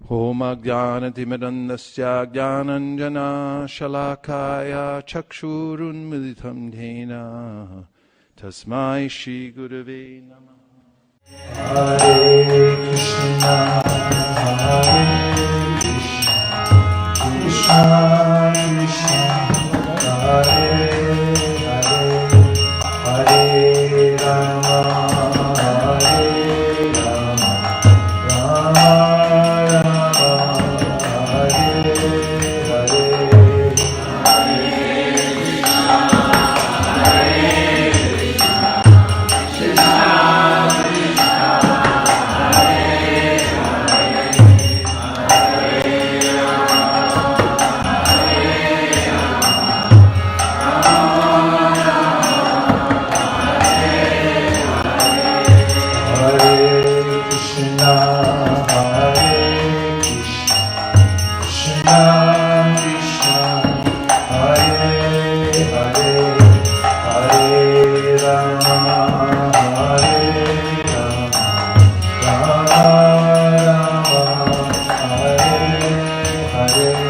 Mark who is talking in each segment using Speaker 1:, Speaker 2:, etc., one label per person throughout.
Speaker 1: Om Ajnanatimidandasya Jnananjana Shalakaya Chakshurunmilitam Dhena Tasmai Shri Gurave Namah.
Speaker 2: Hare Krishna, Hare Krishna, Krishna Krishna, Hare Hare, Hare Rama, Hare Rama, Rama Rama, Hare Hare.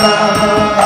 Speaker 2: Hare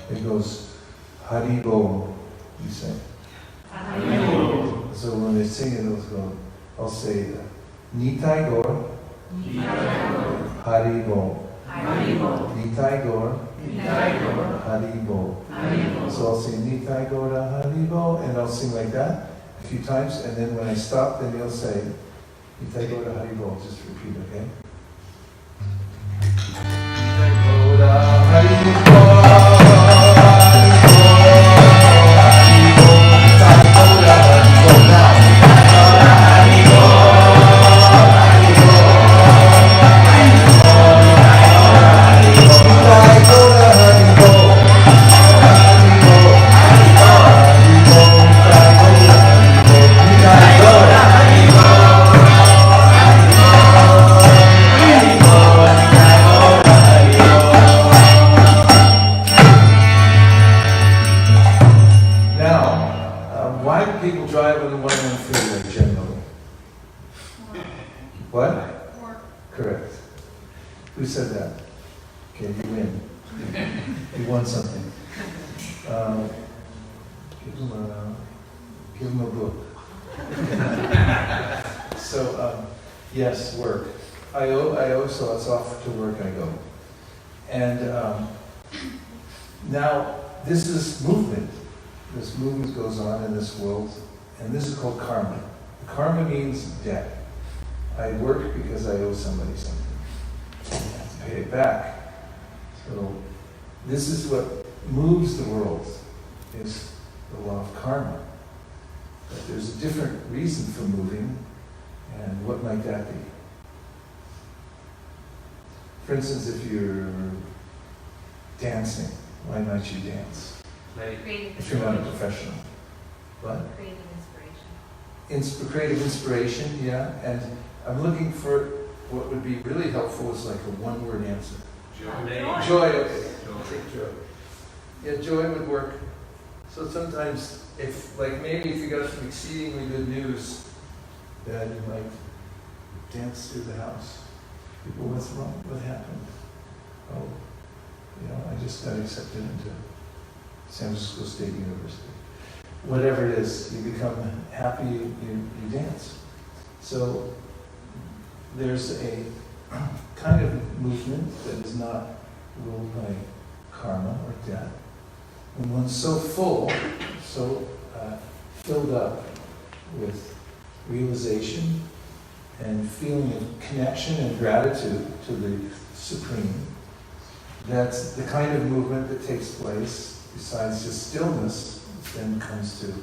Speaker 2: It goes Hari Bol. You say. Hari Bol. So when they sing it, I'll say Nitai Gaur. Hari Bol. Nitai Gaur. Hari Bol. So I'll say Nitai Gaur Hari Bol, and I'll sing like that a few times, and then when I stop, then you'll say Nitai Gaur Hari Bol. Just repeat, okay? Nitai Gaur Hari Bol. Yes, work. I owe, so it's off to work I go. And now, this is movement. This movement goes on in this world, and this is called karma. Karma means debt. I work because I owe somebody something. I have to pay it back. So, this is what moves the world, is the law of karma. But there's a different reason for moving. And what might that be? For instance, if you're dancing, why might you dance? If you're not a professional. What?
Speaker 3: Creative inspiration.
Speaker 2: Creative inspiration, yeah. And I'm looking for what would be really helpful is like a one-word answer.
Speaker 3: Joy.
Speaker 2: Joy, okay. I'll take joy. Yeah, joy would work. So sometimes, maybe if you got some exceedingly good news, that you might dance through the house. People, what's wrong? What happened? Oh, I just got accepted into San Francisco State University. Whatever it is, you become happy, you dance. So there's a kind of movement that is not ruled by karma or debt. When one's so full, so filled up with realization and feeling of connection and gratitude to the Supreme. That's the kind of movement that takes place, besides just stillness, then comes to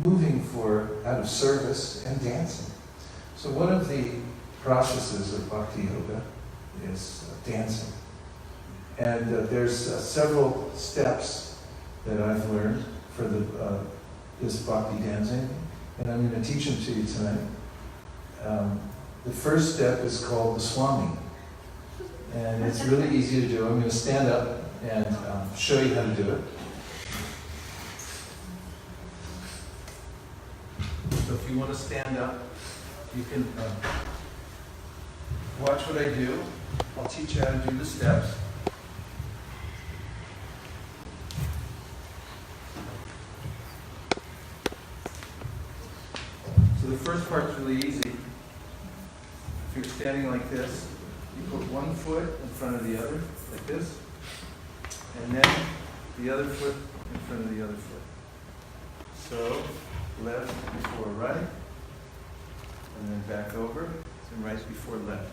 Speaker 2: moving out of service and dancing. So one of the processes of Bhakti Yoga is dancing. And there's several steps that I've learned for this Bhakti dancing. And I'm going to teach them to you tonight. The first step is called the Swami. And it's really easy to do. I'm going to stand up and show you how to do it. So if you want to stand up, you can watch what I do. I'll teach you how to do the steps. So the first part's really easy. If you're standing like this, you put one foot in front of the other, like this, and then the other foot in front of the other foot. So, left before right, and then back over, and right before left.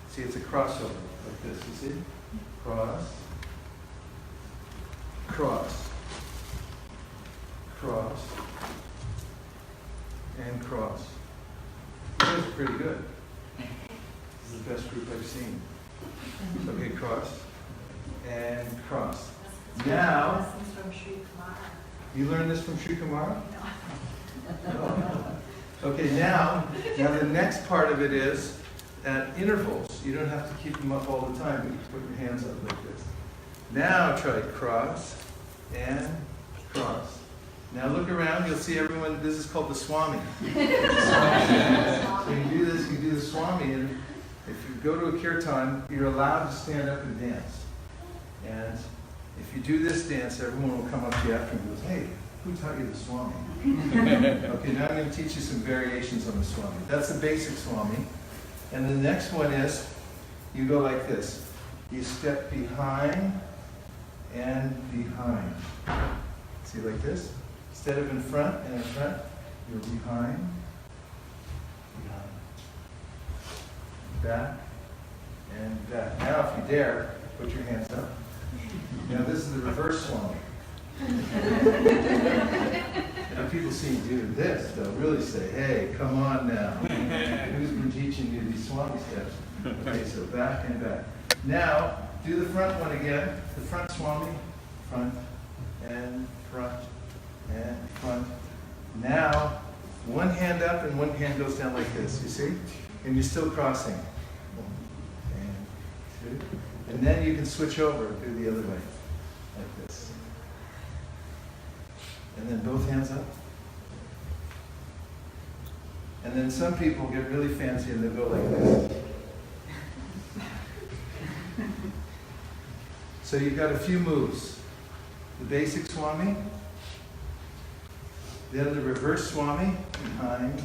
Speaker 2: See, it's a crossover, like this, you see? Cross, cross, cross, and cross. You guys are pretty good. This is the best group I've seen. Okay, cross, and cross. Now,
Speaker 3: Lessons from Sri Kumar.
Speaker 2: you learned this from Sri Kumar?
Speaker 3: No.
Speaker 2: Okay, now the next part of it is at intervals. You don't have to keep them up all the time, but you put your hands up like this. Now try cross and cross. Now look around, you'll see everyone, this is called the Swami. So you do this, you do the Swami, and if you go to a Kirtan, you're allowed to stand up and dance. And if you do this dance, everyone will come up to you after and goes, hey, who taught you the Swami? Okay, now I'm going to teach you some variations on the Swami. That's the basic Swami. And the next one is, you go like this. You step behind and behind. See, like this? Instead of in front and in front, you're behind, behind, back, and back. Now, if you dare, put your hands up. Now, this is the reverse Swami. And people see you do this, they'll really say, hey, come on now. Who's been teaching you these Swami steps? Okay, so back and back. Now, do the front one again. The front Swami, front and front and front. Now, one hand up and one hand goes down like this, you see? And you're still crossing. 1 and 2. And then you can switch over and do the other way, like this. And then both hands up. And then some people get really fancy and they'll go like this. So you've got a few moves. The basic Swami, then the reverse Swami, behind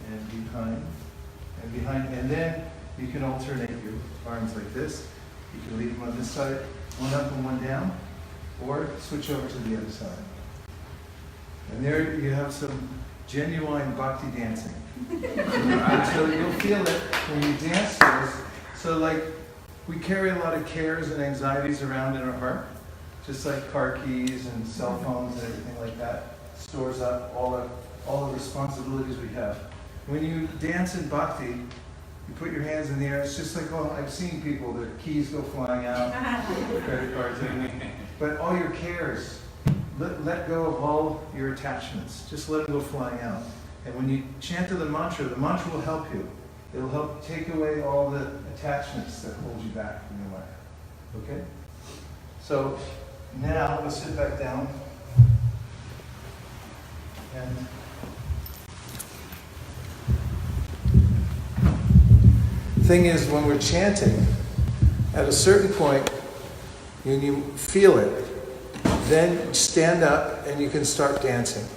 Speaker 2: and behind and behind. And then you can alternate your arms like this. You can leave them on this side, one up and one down, or switch over to the other side. And there you have some genuine bhakti dancing. So you'll feel it when you dance this. So like, we carry a lot of cares and anxieties around in our heart, just like car keys and cell phones and everything like that. Stores up all the responsibilities we have. When you dance in bhakti, you put your hands in the air. It's just like, oh, I've seen people, their keys go flying out, credit cards, everything. But all your cares, let go of all your attachments. Just let them go flying out. And when you chant the mantra will help you. It'll help take away all the attachments that hold you back in your life. Okay? So now we'll sit back down. And thing is, when we're chanting, at a certain point, when you feel it, then stand up and you can start dancing.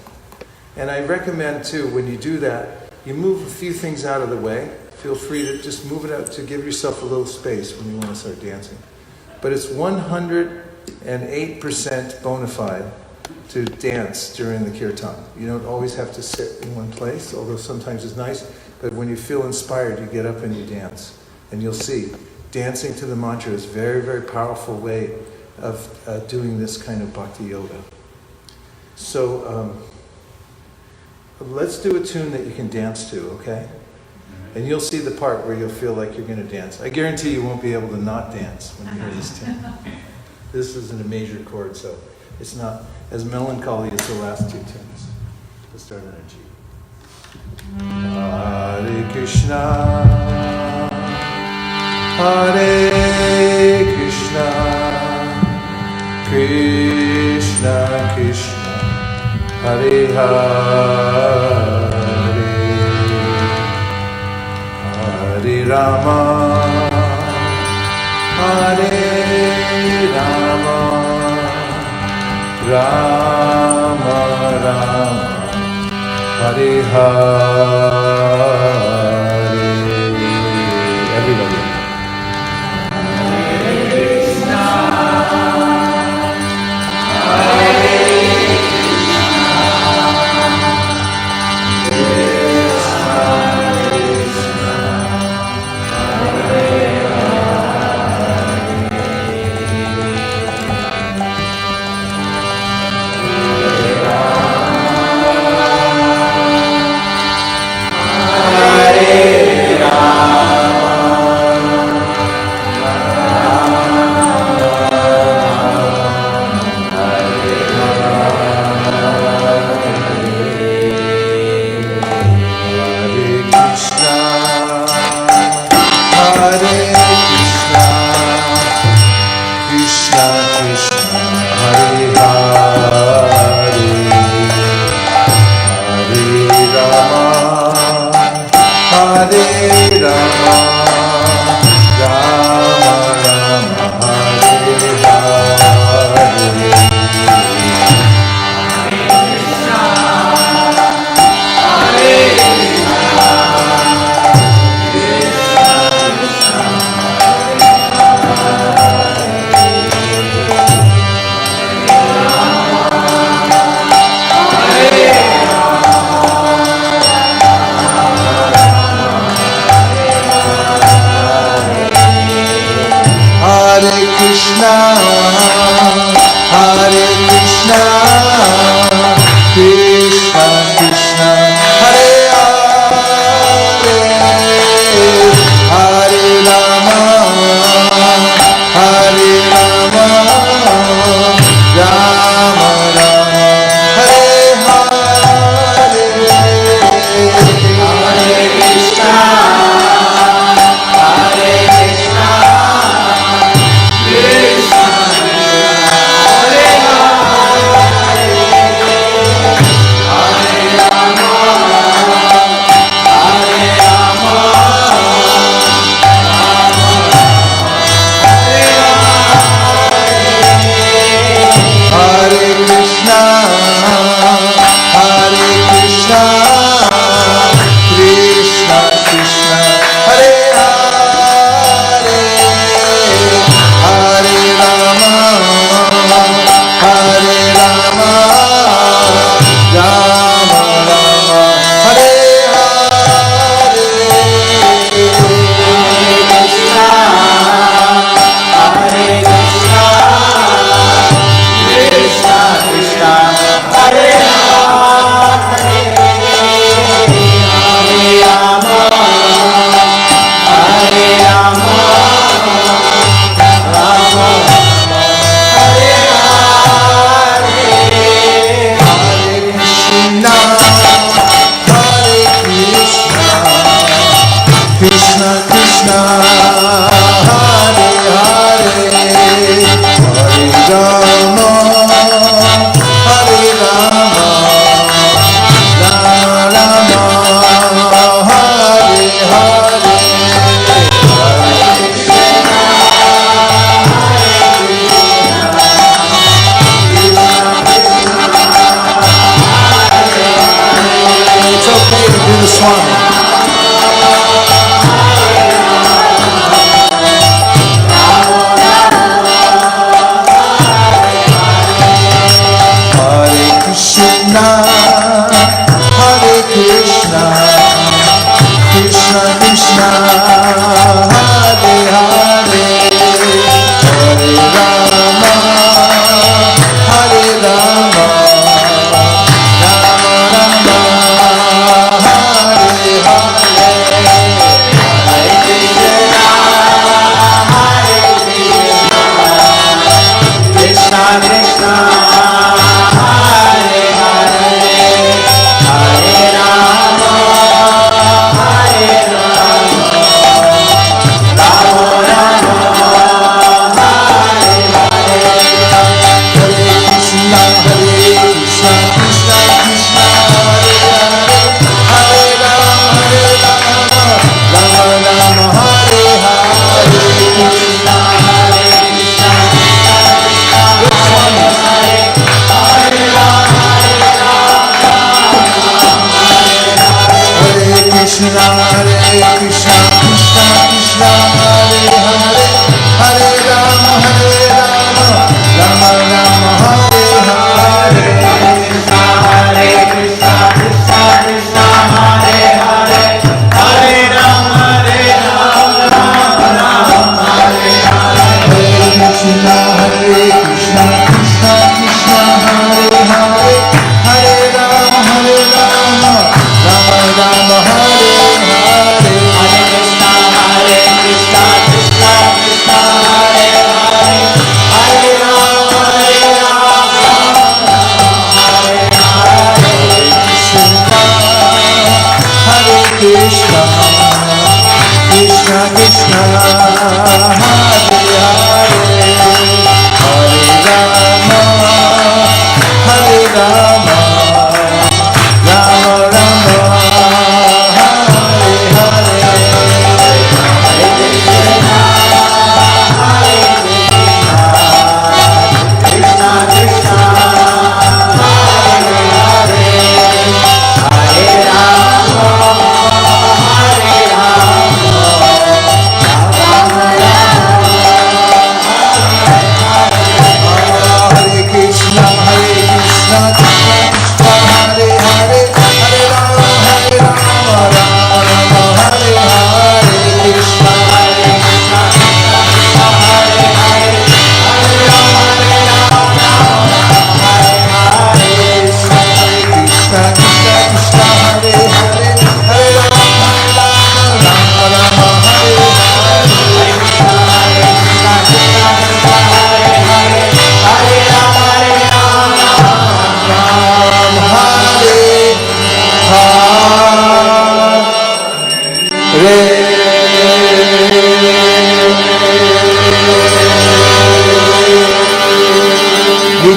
Speaker 2: And I recommend too, when you do that, you move a few things out of the way. Feel free to just move it out to give yourself a little space when you want to start dancing. But it's 108% bona fide to dance during the Kirtan. You don't always have to sit in one place, although sometimes it's nice. But when you feel inspired, you get up and you dance. And you'll see, dancing to the mantra is a very, very powerful way of doing this kind of bhakti yoga. So let's do a tune that you can dance to, okay? And you'll see the part where you'll feel like you're going to dance. I guarantee you won't be able to not dance when you hear this tune. This isn't a major chord, so it's not as melancholy as the last two tunes. Let's start on a G. Hare Krishna, Hare Krishna, Krishna Krishna, Hare Hare, Hare Rama, Hare Rama, Rama Rama, Hare Hare. Everybody. Hare Krishna, Hare
Speaker 4: Hare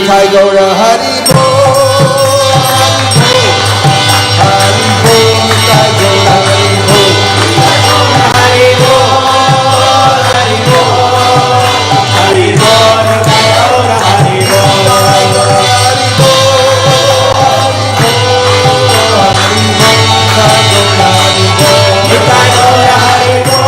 Speaker 2: Nitai Gaura Hari Bol, Hari Bol, Nitai Gaura Hari Bol, Hari Bol, Hari Bol, Hari Bol, Nitai Gaura Hari Bol, Hari Bol, Hari Bol, Nitai Gaura Hari Bol.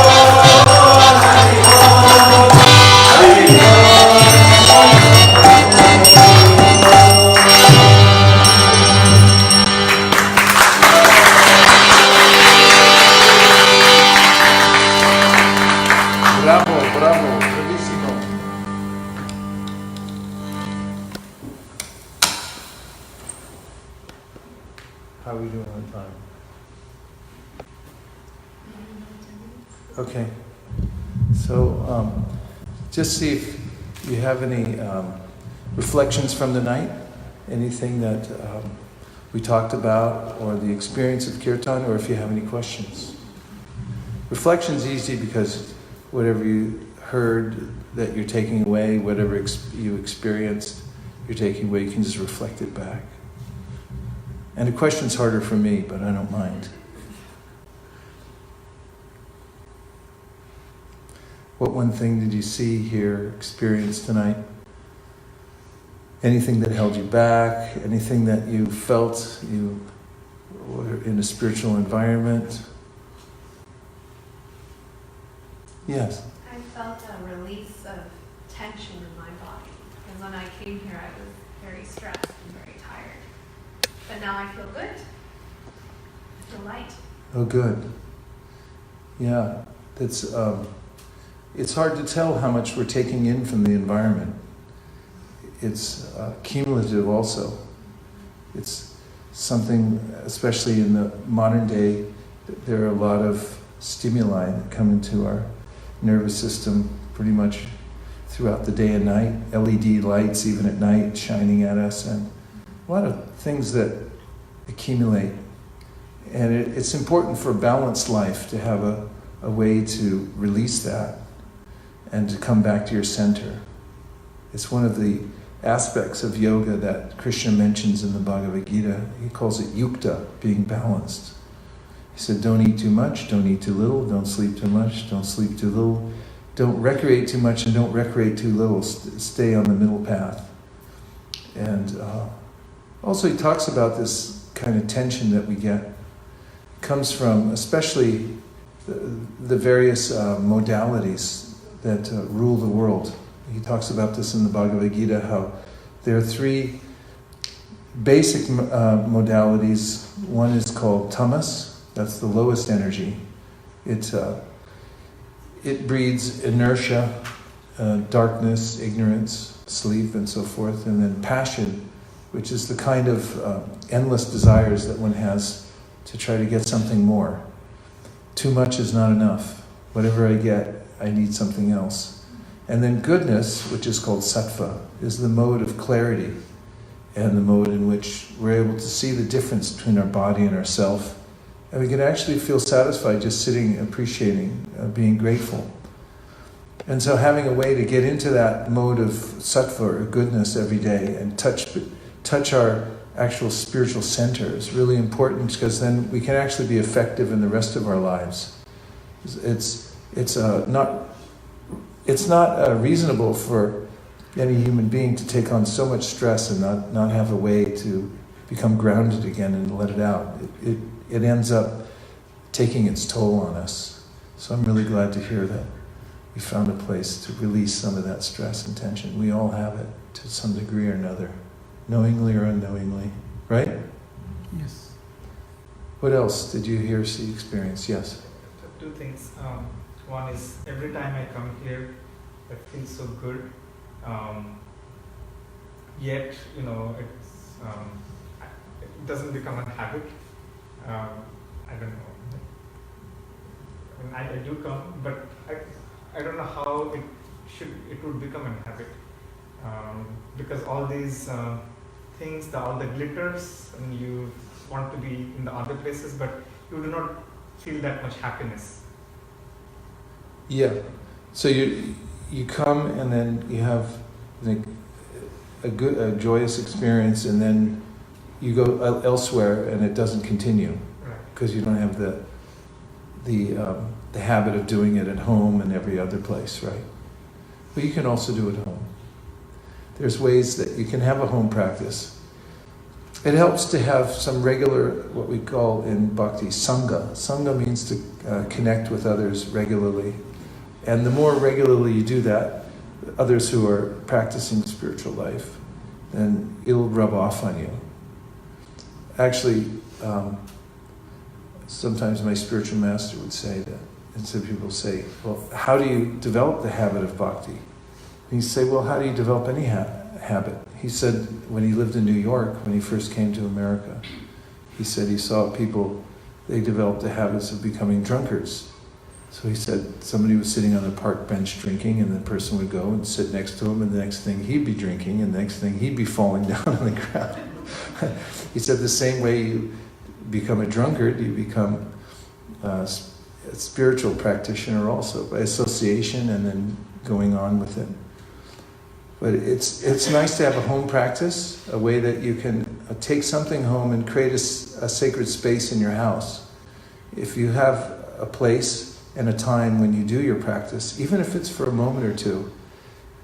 Speaker 2: Bravo, bravo, bravissimo. How are we doing on time? Okay. So, just see if you have any reflections from the night, anything that we talked about, or the experience of Kirtan, or if you have any questions. Reflection's easy because whatever you heard that you're taking away, whatever you experienced, you're taking away, you can just reflect it back. And the question's harder for me, but I don't mind. What one thing did you see, hear, experience tonight? Anything that held you back? Anything that you felt you were in a spiritual environment? Yes?
Speaker 3: I felt a release of tension in my body. Because when I came here, I was very stressed and very tired. But now I feel good. I feel light.
Speaker 2: Oh, good. Yeah, that's... it's hard to tell how much we're taking in from the environment. It's cumulative also. It's something, especially in the modern day, there are a lot of stimuli that come into our nervous system pretty much throughout the day and night. LED lights even at night shining at us, and a lot of things that accumulate. And it's important for a balanced life to have a way to release that and to come back to your center. It's one of the aspects of yoga that Krishna mentions in the Bhagavad Gita. He calls it yukta, being balanced. He said, don't eat too much, don't eat too little, don't sleep too much, don't sleep too little, don't recreate too much and don't recreate too little. Stay on the middle path. And also he talks about this kind of tension that we get. It comes from especially the various modalities that rule the world. He talks about this in the Bhagavad Gita, how there are three basic modalities. One is called tamas, that's the lowest energy. It breeds inertia, darkness, ignorance, sleep, and so forth. And then passion, which is the kind of endless desires that one has to try to get something more. Too much is not enough. Whatever I get, I need something else. And then goodness, which is called sattva, is the mode of clarity and the mode in which we're able to see the difference between our body and ourself. And we can actually feel satisfied just sitting, appreciating, being grateful. And so having a way to get into that mode of sattva or goodness every day and touch our actual spiritual center is really important, because then we can actually be effective in the rest of our lives. It's not reasonable for any human being to take on so much stress and not have a way to become grounded again and let it out. It ends up taking its toll on us. So I'm really glad to hear that we found a place to release some of that stress and tension. We all have it to some degree or another, knowingly or unknowingly, right?
Speaker 4: Yes.
Speaker 2: What else did you hear, see, experience? Yes?
Speaker 4: Two things. One is, every time I come here, I feel so good. Yet, it doesn't become a habit. I don't know. I do come, but I don't know how it would become a habit. Because all these things, all the glitters, and you want to be in the other places, but you do not feel that much happiness.
Speaker 2: Yeah. So you come and then you have a joyous experience, and then you go elsewhere and it doesn't continue because you don't have the habit of doing it at home and every other place, right? But you can also do it at home. There's ways that you can have a home practice. It helps to have some regular, what we call in bhakti, sangha. Sangha means to connect with others regularly. And the more regularly you do that, others who are practicing spiritual life, then it'll rub off on you. Actually, sometimes my spiritual master would say that, and some people say, well, how do you develop the habit of bhakti? And you say, well, how do you develop any habit? He said when he lived in New York, when he first came to America, he said he saw people, they developed the habits of becoming drunkards. So he said somebody was sitting on a park bench drinking, and the person would go and sit next to him, and the next thing he'd be drinking, and the next thing he'd be falling down on the ground. He said the same way you become a drunkard, you become a spiritual practitioner also, by association and then going on with it. But it's nice to have a home practice, a way that you can take something home and create a sacred space in your house. If you have a place and a time when you do your practice, even if it's for a moment or two,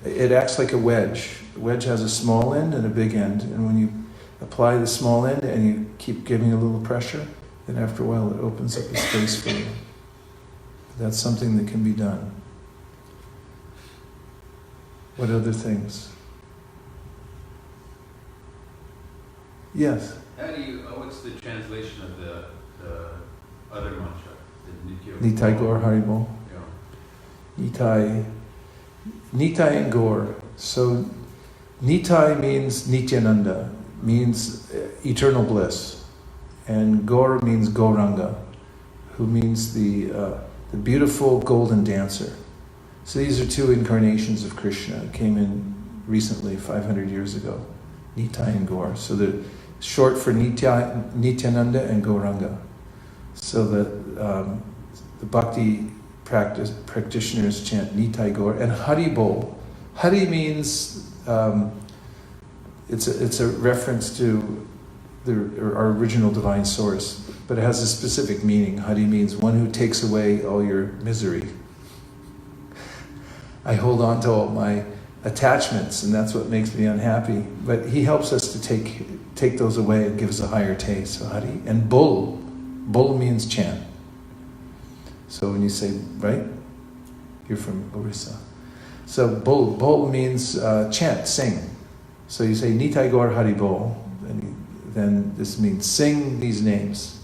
Speaker 2: it acts like a wedge. A wedge has a small end and a big end, and when you apply the small end and you keep giving a little pressure, then after a while it opens up a space for you. That's something that can be done. What other things? Yes?
Speaker 5: How do you, what's the translation of the other mantra?
Speaker 2: Nitai Gaur Haribol.
Speaker 5: Yeah.
Speaker 2: Nitai and Gaur. So Nitai means Nityananda, means eternal bliss. And Gaur means Gauranga, who means the beautiful golden dancer. So these are two incarnations of Krishna. It came in recently, 500 years ago. Nitai and Gaur. So the short for Nityananda and Gauranga. So the bhakti practitioners chant Nitai Gaur and Hari Bol. Hari means it's a reference to our original divine source, but it has a specific meaning. Hari means one who takes away all your misery. I hold on to all my attachments, and that's what makes me unhappy. But he helps us to take those away and gives a higher taste. So Hari. And Bol means chant. So when you say, right? You're from Orissa. So Bol means chant, sing. So you say Nitai Gaur Hari Bol, and then this means sing these names.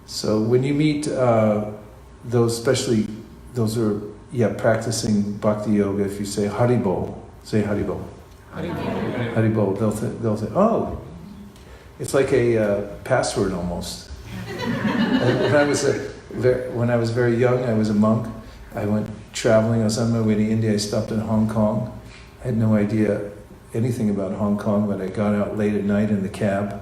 Speaker 2: So when you meet those, especially those who are practicing bhakti yoga, if you say Haribol, say Haribol.
Speaker 5: Haribol.
Speaker 2: Haribol. They'll say, oh, it's like a password almost. When I was very young, I was a monk. I went traveling. I was on my way to India. I stopped in Hong Kong. I had no idea anything about Hong Kong, but I got out late at night in the cab,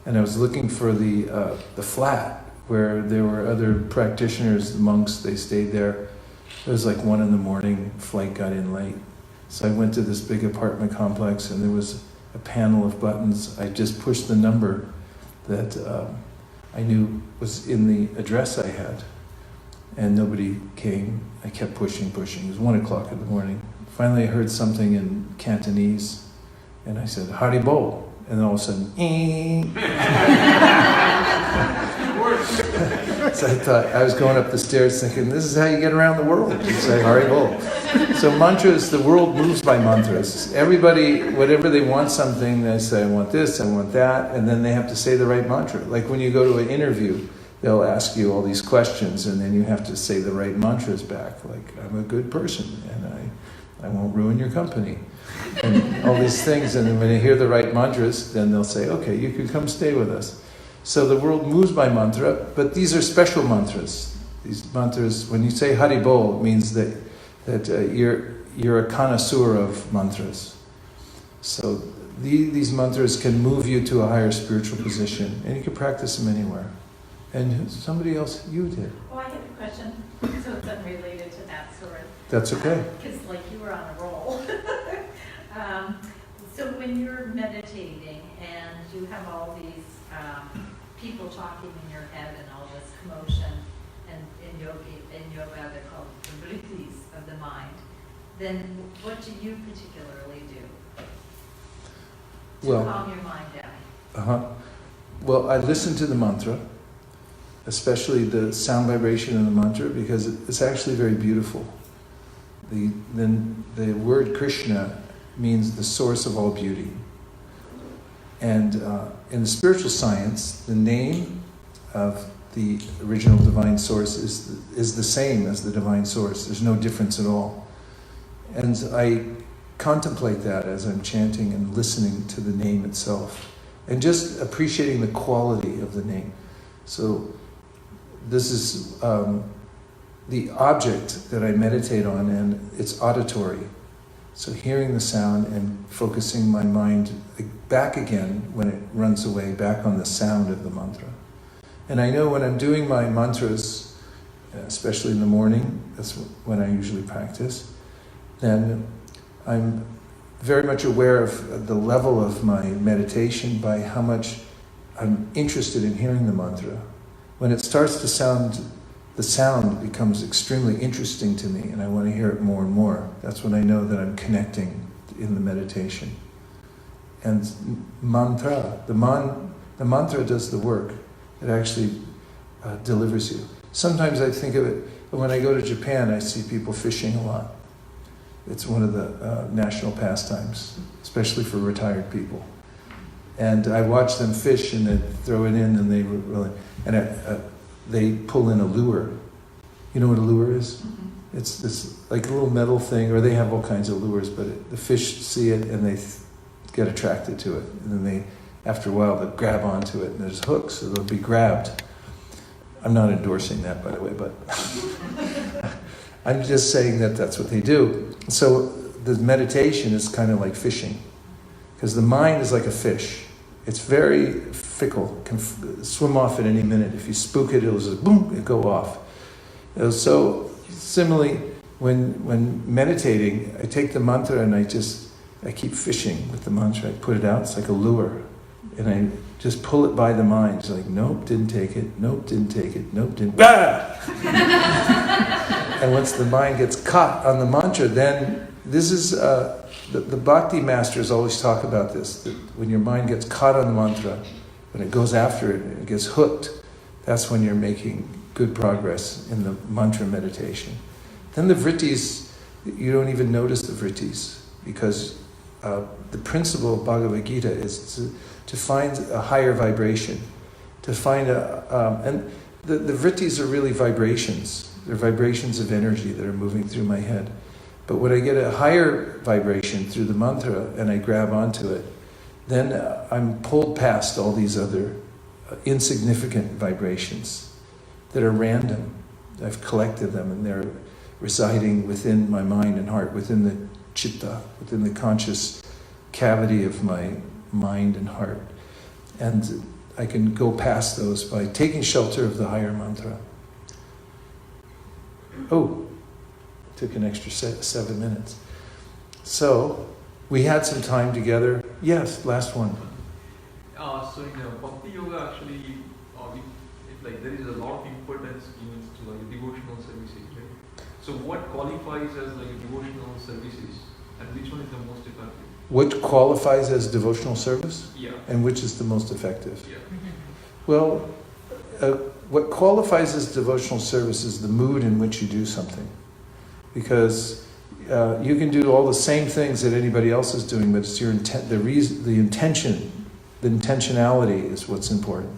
Speaker 2: and I was looking for the flat where there were other practitioners, the monks. They stayed there. It was like 1 a.m, flight got in late. So I went to this big apartment complex, and there was a panel of buttons. I just pushed the number that I knew was in the address I had, and nobody came. I kept pushing. It was 1 o'clock in the morning. Finally I heard something in Cantonese, and I said, Haribol, and then all of a sudden, So I thought, I was going up the stairs thinking, this is how you get around the world. You say Haribol. So mantras, the world moves by mantras. Everybody, whatever they want something, they say, I want this, I want that, and then they have to say the right mantra. Like when you go to an interview, they'll ask you all these questions, and then you have to say the right mantras back. Like, I'm a good person, and I won't ruin your company. And all these things, and then when they hear the right mantras, then they'll say, okay, you can come stay with us. So the world moves by mantra, but these are special mantras. These mantras, when you say Haribol, it means that you're a connoisseur of mantras. So these mantras can move you to a higher spiritual position, and you can practice them anywhere. And somebody else, you did.
Speaker 6: Oh, I have a question. So it's unrelated to that sort of.
Speaker 2: That's okay.
Speaker 6: Because like you were on a roll. when you're meditating and you have all these people talking in your head and all this commotion, and in yoga they're called the vrittis of the mind, then what do you particularly do to calm your mind down?
Speaker 2: Well, I listen to the mantra, especially the sound vibration of the mantra, because it's actually very beautiful. The word Krishna means the source of all beauty. And in the spiritual science, the name of the original divine source is the same as the divine source. There's no difference at all. And I contemplate that as I'm chanting and listening to the name itself, and just appreciating the quality of the name. So this is the object that I meditate on, and it's auditory. So hearing the sound and focusing my mind back again when it runs away, back on the sound of the mantra. And I know when I'm doing my mantras, especially in the morning, that's when I usually practice, then I'm very much aware of the level of my meditation by how much I'm interested in hearing the mantra. When it starts to sound, the sound becomes extremely interesting to me, and I want to hear it more and more. That's when I know that I'm connecting in the meditation. And mantra, the mantra does the work. It actually delivers you. Sometimes I think of it, when I go to Japan, I see people fishing a lot. It's one of the national pastimes, especially for retired people. And I watch them fish, and they throw it in, and they pull in a lure. You know what a lure is? Mm-hmm. It's this like a little metal thing, or they have all kinds of lures, but the fish see it and they get attracted to it. And then after a while, they'll grab onto it, and there's hooks, so they'll be grabbed. I'm not endorsing that, by the way, but I'm just saying that that's what they do. So the meditation is kind of like fishing, because the mind is like a fish. It's very fickle, can swim off at any minute. If you spook it, it'll just boom, it'll go off. So similarly, when meditating, I take the mantra and I keep fishing with the mantra. I put it out, it's like a lure. And I just pull it by the mind. It's like, nope, didn't take it, nope, didn't take it, nope, didn't, ah! And once the mind gets caught on the mantra, then this is, the bhakti masters always talk about this, that when your mind gets caught on the mantra, when it goes after it and it gets hooked, that's when you're making good progress in the mantra meditation. Then the vrittis, you don't even notice the vrittis, because the principle of Bhagavad Gita is to find a higher vibration, to find and the vrittis are really vibrations. They're vibrations of energy that are moving through my head. But when I get a higher vibration through the mantra and I grab onto it, then I'm pulled past all these other insignificant vibrations that are random. I've collected them, and they're residing within my mind and heart, within the chitta, within the conscious cavity of my mind and heart. And I can go past those by taking shelter of the higher mantra. Oh, took an extra 7 minutes. So, we had some time together. Yes, last one.
Speaker 7: So in Bhakti Yoga, actually, there is a lot of importance given to like devotional services, right? So what qualifies as like devotional services, and which one is the most effective?
Speaker 2: What qualifies as devotional service?
Speaker 7: Yeah.
Speaker 2: And which is the most effective?
Speaker 7: Yeah.
Speaker 2: Well, what qualifies as devotional service is the mood in which you do something. Because you can do all the same things that anybody else is doing, but it's your the intention, the intentionality is what's important.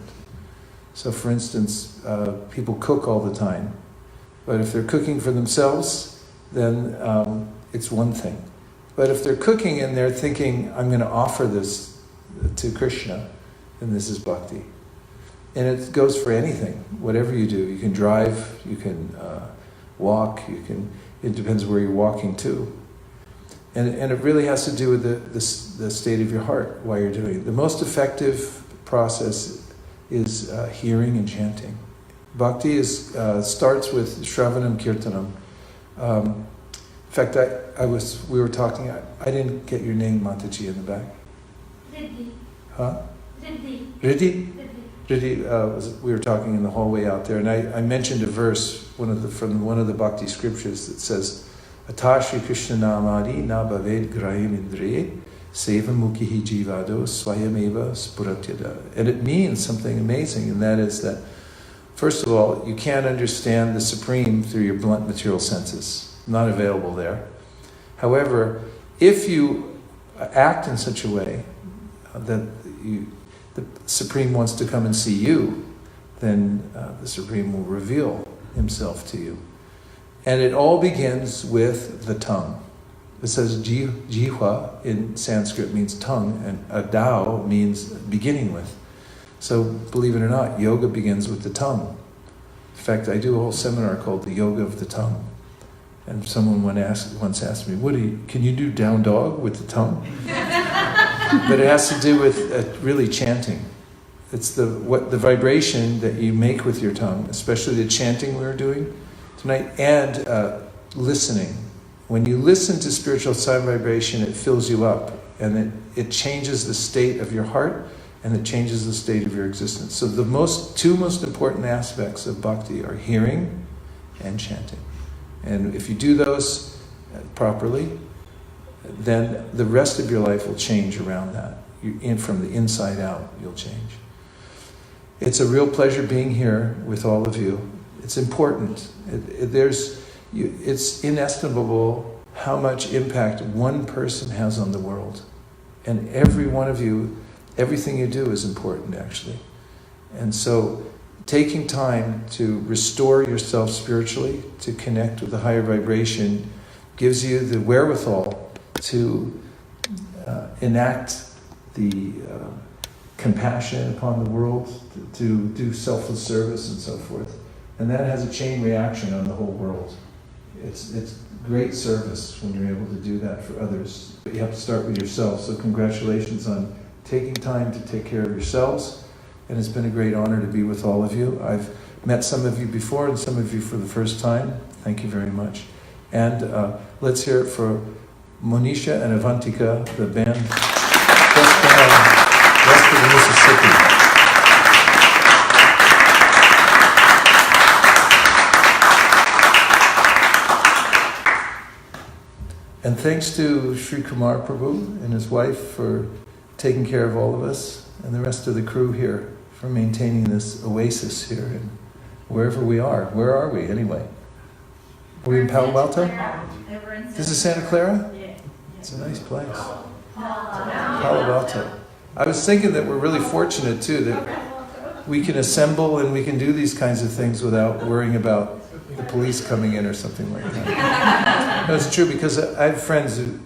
Speaker 2: So for instance, people cook all the time, but if they're cooking for themselves, then it's one thing. But if they're cooking and they're thinking, I'm going to offer this to Krishna, then this is bhakti. And it goes for anything, whatever you do. You can drive, you can walk, it depends where you're walking to. And it really has to do with the state of your heart, why you're doing it. The most effective process is hearing and chanting. Bhakti starts with Shravanam Kirtanam. In fact, we were talking, I didn't get your name, Mataji, in the back. Huh? Riddhi? Riddhi, we were talking in the hallway out there, and I mentioned a verse from one of the bhakti scriptures that says, Ata Shri Krishna Namadi na bhaved grahim indriye seva mukhihi jivado swayameva spuratyada. And it means something amazing, and that is that, first of all, you can't understand the Supreme through your blunt material senses. Not available there. However, if you act in such a way that the Supreme wants to come and see you, then the Supreme will reveal himself to you. And it all begins with the tongue. It says jihva in Sanskrit means tongue, and adao means beginning with. So believe it or not, yoga begins with the tongue. In fact, I do a whole seminar called the Yoga of the Tongue. And someone once asked me, can you do down dog with the tongue? But it has to do with really chanting. It's the vibration that you make with your tongue, especially the chanting we were doing tonight, and listening. When you listen to spiritual sound vibration, it fills you up, and it changes the state of your heart, and it changes the state of your existence. So the two most important aspects of bhakti are hearing and chanting. And if you do those properly, then the rest of your life will change around that. From the inside out, you'll change. It's a real pleasure being here with all of you. It's important. It's inestimable how much impact one person has on the world. And every one of you, everything you do is important, actually. And so taking time to restore yourself spiritually, to connect with the higher vibration, gives you the wherewithal to enact the compassion upon the world, to do selfless service and so forth. And that has a chain reaction on the whole world. It's great service when you're able to do that for others, but you have to start with yourself. So congratulations on taking time to take care of yourselves, and it's been a great honor to be with all of you. I've met some of you before and some of you for the first time. Thank you very much. And let's hear it for Monisha and Avantika, the band west of the Mississippi. And thanks to Sri Kumar Prabhu and his wife for taking care of all of us, and the rest of the crew here for maintaining this oasis here and wherever we are. Where are we anyway? Are we in Palo Alto? This is Santa Clara?
Speaker 6: Yeah.
Speaker 2: It's a nice place. Palo Alto. I was thinking that we're really fortunate too, that we can assemble and we can do these kinds of things without worrying about the police coming in or something like that. No, it's true, because I have friends who,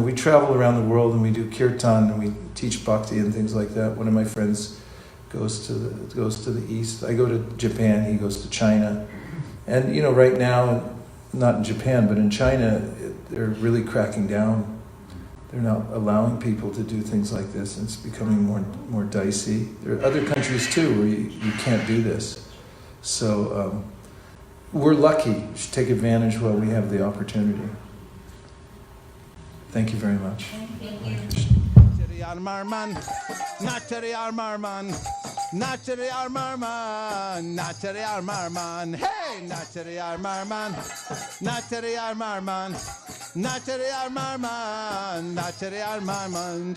Speaker 2: we travel around the world and we do Kirtan and we teach bhakti and things like that. One of my friends goes to the east. I go to Japan, he goes to China. And right now, not in Japan, but in China, they're really cracking down. They're not allowing people to do things like this, and it's becoming more dicey. There are other countries too where you can't do this. So we're lucky. We should take advantage while we have the opportunity. Thank you very much.
Speaker 6: Thank you.
Speaker 1: Armarman, Natari Armarman, Natari Armarman, Natari Armarman, hey, Natari Armarman, Natari Armarman, Natari Armarman, Natari Armarman.